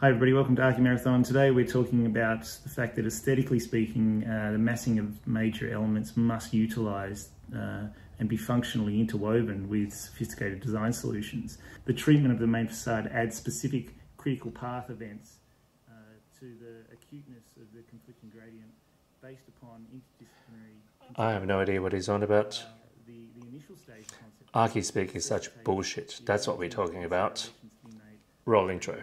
Hi everybody, welcome to Archimarathon. Today we're talking about the fact that aesthetically speaking, the massing of major elements must utilise and be functionally interwoven with sophisticated design solutions. The treatment of the main facade adds specific critical path events to the acuteness of the conflicting gradient based upon interdisciplinary... I have no idea what he's on about. The initial stage concept... Archispeak is such bullshit. That's what we're talking about. Roll intro.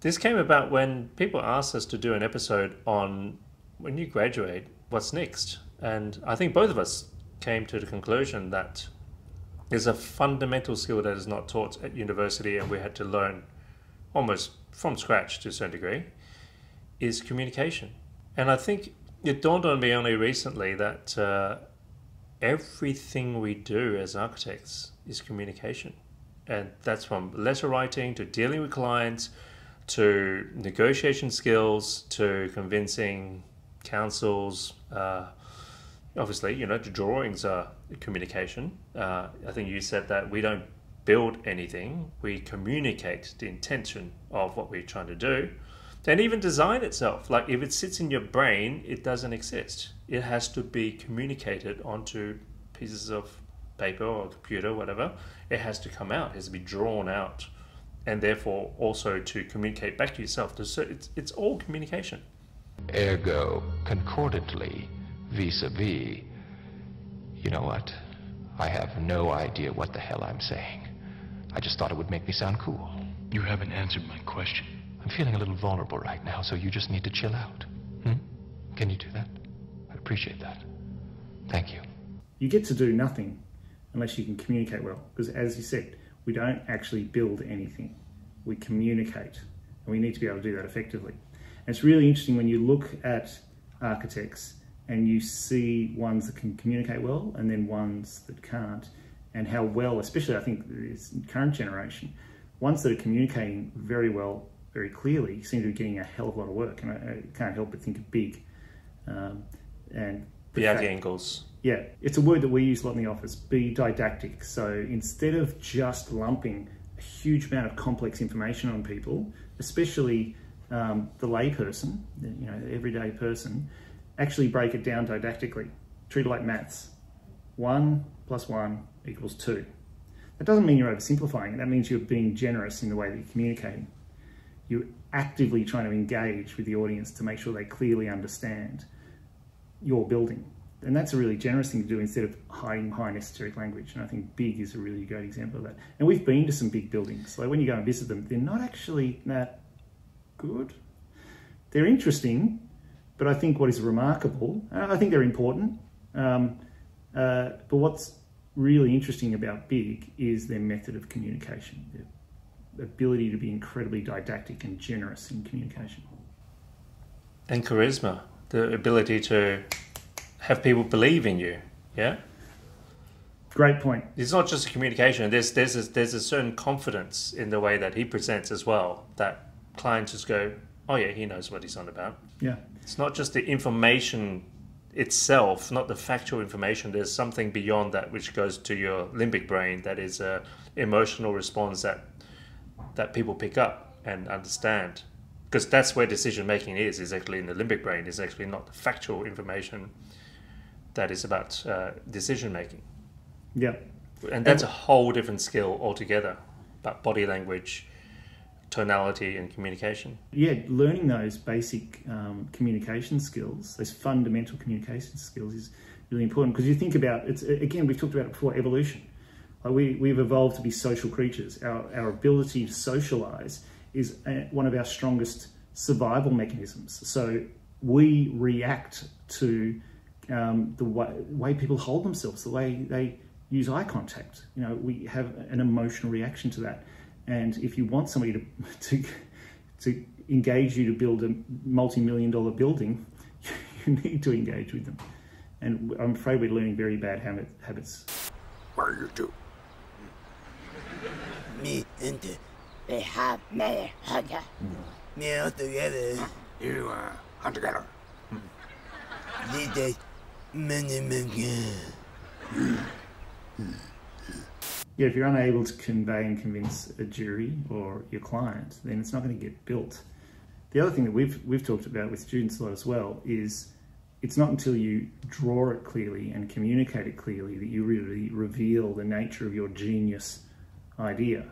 This came about when people asked us to do an episode on when you graduate, what's next? And I think both of us came to the conclusion that there's a fundamental skill that is not taught at university and we had to learn almost from scratch to a certain degree, is communication. And I think it dawned on me only recently that everything we do as architects is communication. And that's from letter writing to dealing with clients, to negotiation skills, to convincing councils. Obviously, you know, the drawings are communication. I think you said that we don't build anything, we communicate the intention of what we're trying to do. And even design itself, like if it sits in your brain, it doesn't exist. It has to be communicated onto pieces of paper or computer, whatever. It has to come out, it has to be drawn out. And therefore also to communicate back to yourself. It's all communication. Ergo, concordantly, vis-a-vis, you know what? I have no idea what the hell I'm saying. I just thought it would make me sound cool. You haven't answered my question. I'm feeling a little vulnerable right now, so you just need to chill out. Can you do that? I'd appreciate that. Thank you. You get to do nothing unless you can communicate well, because as you said, we don't actually build anything, we communicate, and we need to be able to do that effectively. And it's really interesting when you look at architects and you see ones that can communicate well and then ones that can't, and how well, especially I think this current generation, ones that are communicating very well, very clearly, seem to be getting a hell of a lot of work. And I can't help but think of big. And the angles. Yeah, it's a word that we use a lot in the office, be didactic. So instead of just lumping a huge amount of complex information on people, especially the layperson, you know, the everyday person, actually break it down didactically. Treat it like maths. 1 + 1 = 2. That doesn't mean you're oversimplifying it. That means you're being generous in the way that you're communicating. You're actively trying to engage with the audience to make sure they clearly understand your building. And that's a really generous thing to do instead of hiding behind esoteric language. And I think big is a really great example of that. And we've been to some big buildings. Like when you go and visit them, they're not actually that good. They're interesting, but I think what is remarkable, I think they're important. But what's really interesting about big is their method of communication, their ability to be incredibly didactic and generous in communication. And charisma, the ability to have people believe in you, yeah? Great point. It's not just a communication, there's a certain confidence in the way that he presents as well, that clients just go, oh yeah, he knows what he's on about. Yeah. It's not just the information itself, not the factual information, there's something beyond that which goes to your limbic brain that is an emotional response that people pick up and understand. Because that's where decision making is actually in the limbic brain, is actually not the factual information that is about decision making. Yeah. And that's a whole different skill altogether, about body language, tonality and communication. Yeah, learning those basic communication skills, those fundamental communication skills is really important, because you think about, it's again, we've talked about it before, evolution. We've evolved to be social creatures. Our ability to socialize is one of our strongest survival mechanisms. So we react to the way people hold themselves, the way they use eye contact. You know, we have an emotional reaction to that. And if you want somebody to engage you to build a multi-million-dollar building, you need to engage with them. And I'm afraid we're learning very bad habits. Where are you two? Me and they have many hunter. Me all together. You hunt together. Did they many men? Yeah, if you're unable to convey and convince a jury or your client, then it's not going to get built. The other thing that we've talked about with students a lot as well is it's not until you draw it clearly and communicate it clearly that you really reveal the nature of your genius idea.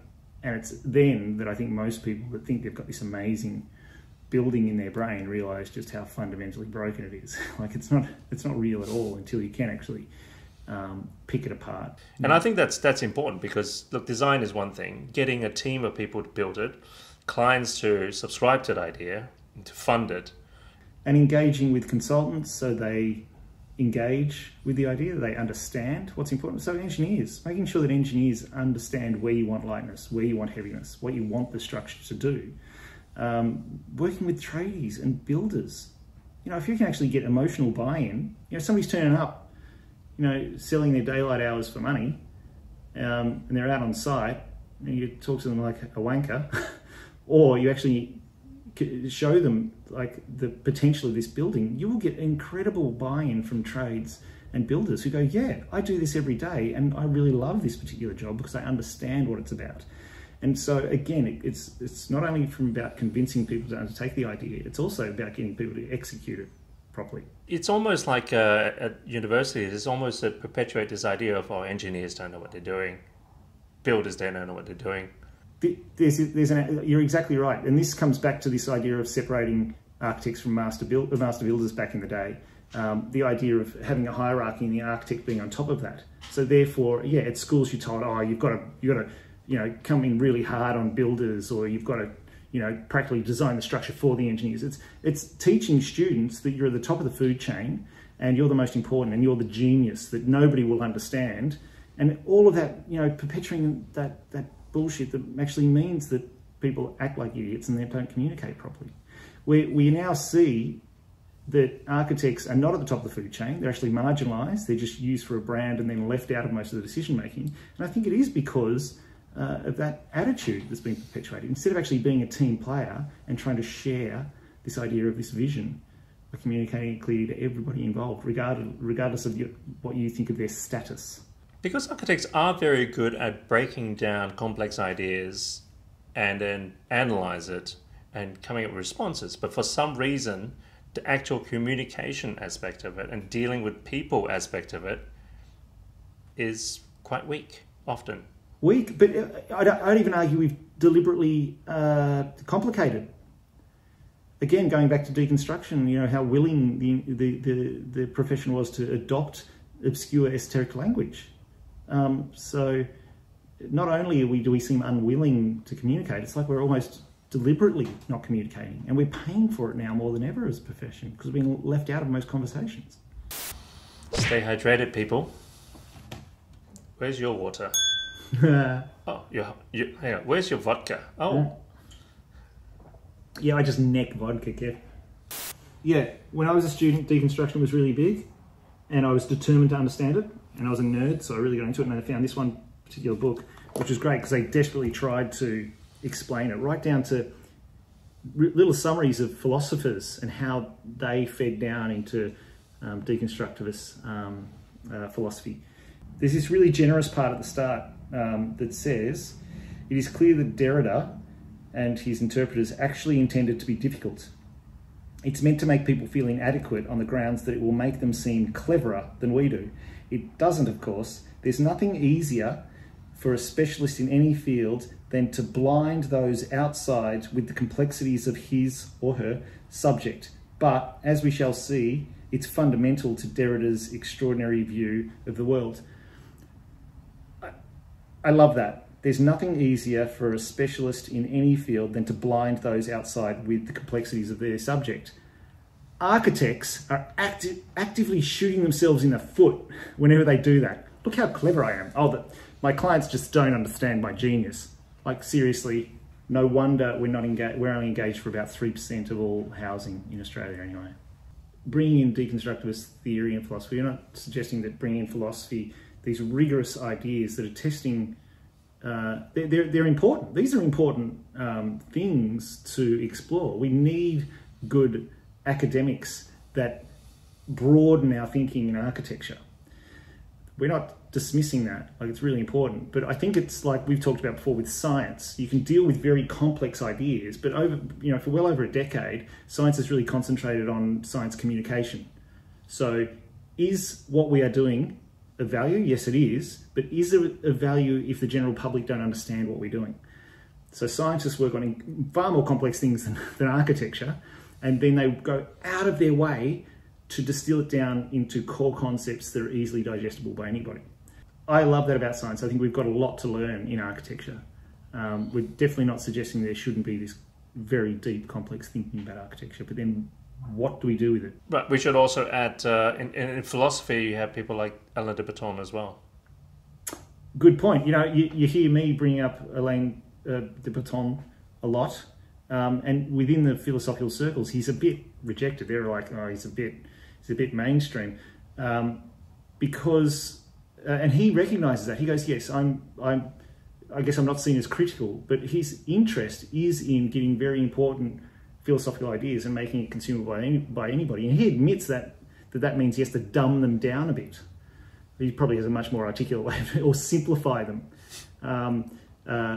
And it's then that I think most people that think they've got this amazing building in their brain realise just how fundamentally broken it is. Like it's not real at all until you can actually pick it apart. And I think that's important because, look, design is one thing. Getting a team of people to build it, clients to subscribe to the idea, to fund it. And engaging with consultants so they engage with the idea, they understand what's important. So engineers, making sure that engineers understand where you want lightness, where you want heaviness, what you want the structure to do. Working with tradies and builders. You know, if you can actually get emotional buy-in, you know, somebody's turning up, you know, selling their daylight hours for money, and they're out on site, and you talk to them like a wanker, or you actually show them like the potential of this building, you will get incredible buy-in from trades and builders who go, yeah, I do this every day and I really love this particular job because I understand what it's about. And so again, it's not only about convincing people to undertake the idea, it's also about getting people to execute it properly. It's almost like at university, it's almost to perpetuate this idea of, oh, engineers don't know what they're doing, builders don't know what they're doing. You're exactly right, and this comes back to this idea of separating architects from master builders back in the day. The idea of having a hierarchy and the architect being on top of that. So therefore, yeah, at schools you're told, oh, you've got to you know, come in really hard on builders, or you've got to, you know, practically design the structure for the engineers. It's teaching students that you're at the top of the food chain and you're the most important and you're the genius that nobody will understand, and all of that, you know, perpetuating that bullshit that actually means that people act like idiots and they don't communicate properly. We now see that architects are not at the top of the food chain. They're actually marginalised. They're just used for a brand and then left out of most of the decision making. And I think it is because of that attitude that's been perpetuated. Instead of actually being a team player and trying to share this idea of this vision, by communicating it clearly to everybody involved, regardless of what you think of their status. Because architects are very good at breaking down complex ideas and then analyze it and coming up with responses. But for some reason, the actual communication aspect of it and dealing with people aspect of it is quite weak, often. Weak, but I'd even argue we've deliberately complicated. Again, going back to deconstruction, you know, how willing the profession was to adopt obscure esoteric language. So not only do we seem unwilling to communicate, it's like we're almost deliberately not communicating, and we're paying for it now more than ever as a profession because we're being left out of most conversations. Stay hydrated, people. Where's your water? Oh, hang on. Where's your vodka? Oh. Yeah, I just neck vodka, Kev. Yeah, when I was a student, deconstruction was really big, and I was determined to understand it. And I was a nerd, so I really got into it, and I found this one particular book, which was great because they desperately tried to explain it, right down to little summaries of philosophers and how they fed down into deconstructivist philosophy. There's this really generous part at the start that says, it is clear that Derrida and his interpreters actually intended to be difficult. It's meant to make people feel inadequate on the grounds that it will make them seem cleverer than we do. It doesn't, of course. There's nothing easier for a specialist in any field than to blind those outside with the complexities of his or her subject. But, as we shall see, it's fundamental to Derrida's extraordinary view of the world. I love that. There's nothing easier for a specialist in any field than to blind those outside with the complexities of their subject. Architects are actively shooting themselves in the foot whenever they do that. Look how clever I am. Oh, my clients just don't understand my genius. Like, seriously, no wonder we're only engaged for about 3% of all housing in Australia anyway. Bringing in deconstructivist theory and philosophy, you're not suggesting that bringing in philosophy, these rigorous ideas that are testing, they're important. These are important things to explore. We need good academics that broaden our thinking in architecture. We're not dismissing that, like it's really important, but I think it's like we've talked about before with science. You can deal with very complex ideas, but over, for well over a decade, science has really concentrated on science communication. So is what we are doing of value? Yes, it is, but is it of value if the general public don't understand what we're doing? So scientists work on far more complex things than architecture, and then they go out of their way to distill it down into core concepts that are easily digestible by anybody. I love that about science. I think we've got a lot to learn in architecture. We're definitely not suggesting there shouldn't be this very deep, complex thinking about architecture, but then what do we do with it? But we should also add, in philosophy, you have people like Alain de Botton as well. Good point. You hear me bring up Alain de Botton a lot, and within the philosophical circles, he's a bit rejected. They're like, oh, he's a bit mainstream, because, and he recognises that. He goes, yes, I guess I'm not seen as critical, but his interest is in getting very important philosophical ideas and making it consumable by anybody. And he admits that means he has to dumb them down a bit. He probably has a much more articulate way of it, or simplify them,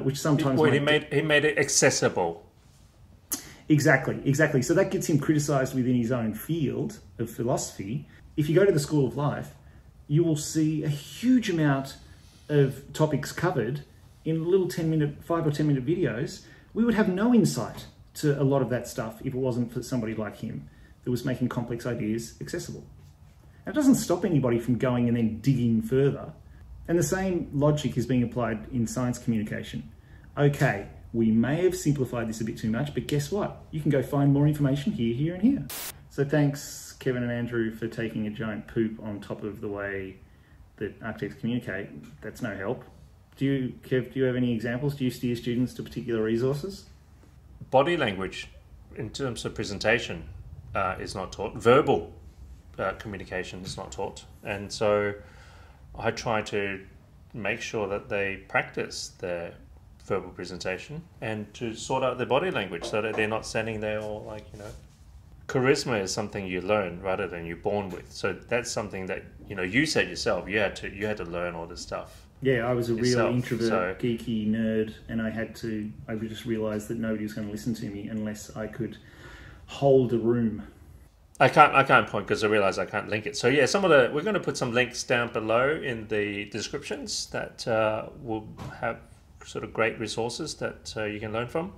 which sometimes... Well, he made it accessible. Exactly. So that gets him criticised within his own field of philosophy. If you go to the School of Life, you will see a huge amount of topics covered in little 5 or 10 minute videos. We would have no insight to a lot of that stuff if it wasn't for somebody like him that was making complex ideas accessible. And it doesn't stop anybody from going and then digging further. And the same logic is being applied in science communication. Okay, we may have simplified this a bit too much, but guess what? You can go find more information here, here, and here. So thanks, Kevin and Andrew, for taking a giant poop on top of the way that architects communicate. That's no help. Kev, do you have any examples? Do you steer students to particular resources? Body language, in terms of presentation, is not taught. Verbal communication is not taught. And so I try to make sure that they practice their verbal presentation and to sort out their body language so that they're not standing there all like, charisma is something you learn rather than you're born with. So that's something that, you said yourself, you had to learn all this stuff. Yeah, I was a real introvert, so, geeky nerd, and I just realised that nobody was going to listen to me unless I could hold a room. I can't point because I realise I can't link it. So yeah, we're going to put some links down below in the descriptions that will have sort of great resources that you can learn from.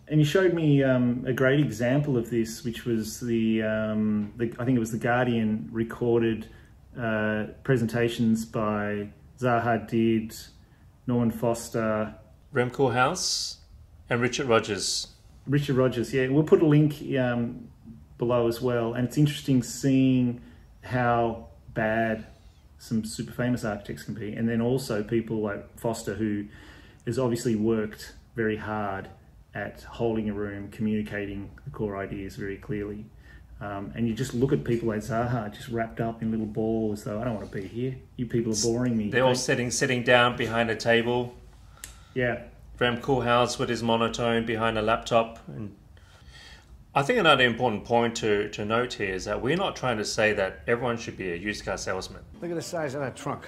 And you showed me a great example of this, which was I think it was the Guardian recorded presentations by Zaha Hadid, Norman Foster, Rem Koolhaas, and Richard Rogers. Richard Rogers, yeah. We'll put a link below as well. And it's interesting seeing how bad some super famous architects can be. And then also people like Foster, who has obviously worked very hard at holding a room, communicating the core ideas very clearly. And you just look at people like Zaha, just wrapped up in little balls, though. I don't want to be here. You people are boring me. They're all sitting down behind a table. Yeah. Rem Koolhaas with his monotone behind a laptop. And I think another important point to note here is that we're not trying to say that everyone should be a used car salesman. Look at the size of that trunk.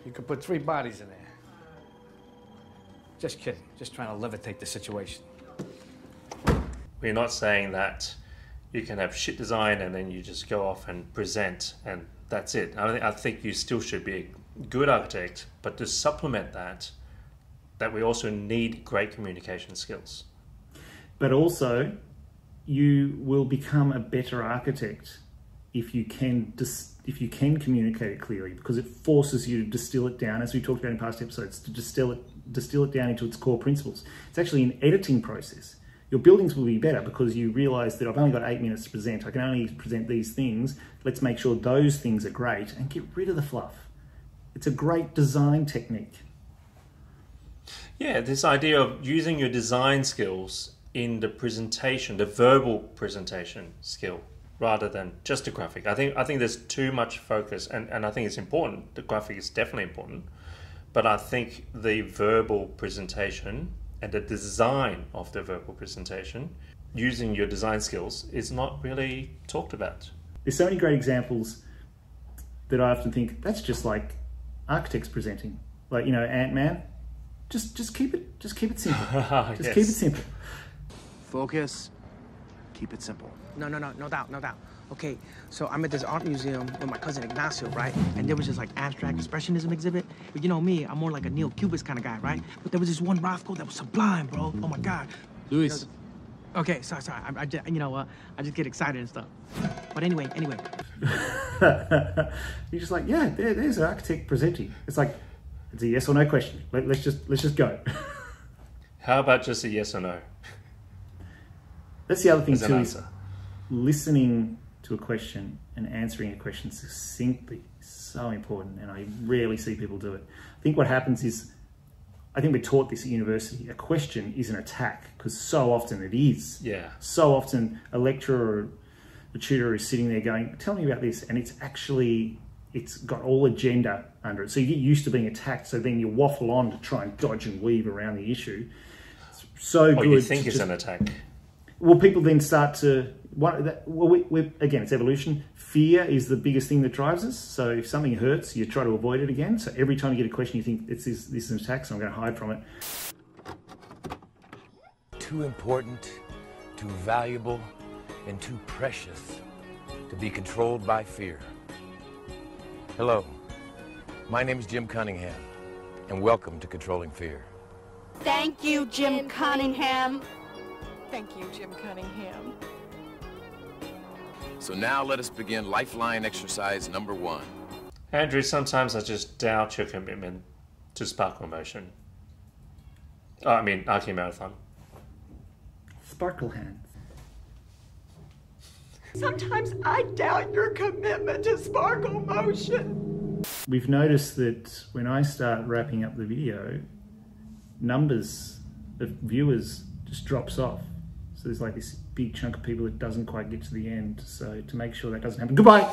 You could put 3 bodies in there. Just kidding. Just trying to levitate the situation. We're not saying that you can have shit design and then you just go off and present and that's it. I think you still should be a good architect, but to supplement that we also need great communication skills. But also, you will become a better architect if you can communicate it clearly, because it forces you to distill it down, as we talked about in past episodes, to distill it down into its core principles. It's actually an editing process. Your buildings will be better because you realise that I've only got 8 minutes to present. I can only present these things. Let's make sure those things are great and get rid of the fluff. It's a great design technique. Yeah, this idea of using your design skills in the presentation, the verbal presentation skill, rather than just the graphic. I think there's too much focus, and I think it's important. The graphic is definitely important, but I think the verbal presentation and the design of the verbal presentation, using your design skills, is not really talked about. There's so many great examples that I often think that's just like architects presenting, like, you know, Ant-Man. Just keep it simple. Just Yes. keep it simple. Focus. Keep it simple. No doubt. Okay, so I'm at this art museum with my cousin Ignacio, right? And there was this like abstract expressionism exhibit. But you know me, I'm more like a neo-cubist kind of guy, right? But there was this one Rothko that was sublime, bro. Oh my God. Luis. Okay, sorry. I just, you know, I just get excited and stuff. But anyway. You're just like, yeah, there's an architect presenting. It's like, it's a yes or no question. Let's just go. How about just a yes or no? That's the other thing As an too, answer. is listening to a question and answering a question succinctly is so important, and I rarely see people do it. I think what happens is, I think we're taught this at university, a question is an attack, because so often it is. Yeah. So often a lecturer or a tutor is sitting there going, tell me about this, and it's got all agenda under it. So you get used to being attacked, so then you waffle on to try and dodge and weave around the issue. It's so good. You think it's an attack. Well, people then start to... again, it's evolution. Fear is the biggest thing that drives us. So if something hurts, you try to avoid it again. So every time you get a question, you think, this is an attack, so I'm going to hide from it. Too important, too valuable, and too precious to be controlled by fear. Hello, my name is Jim Cunningham, and welcome to Controlling Fear. Thank you, Jim Cunningham. Thank you, Jim Cunningham. So now let us begin lifeline exercise number 1. Andrew, sometimes I just doubt your commitment to sparkle motion. Oh, I mean, Archimarathon. Sparkle hands. Sometimes I doubt your commitment to sparkle motion. We've noticed that when I start wrapping up the video, numbers of viewers just drops off. So there's like this big chunk of people that doesn't quite get to the end. So to make sure that doesn't happen, goodbye!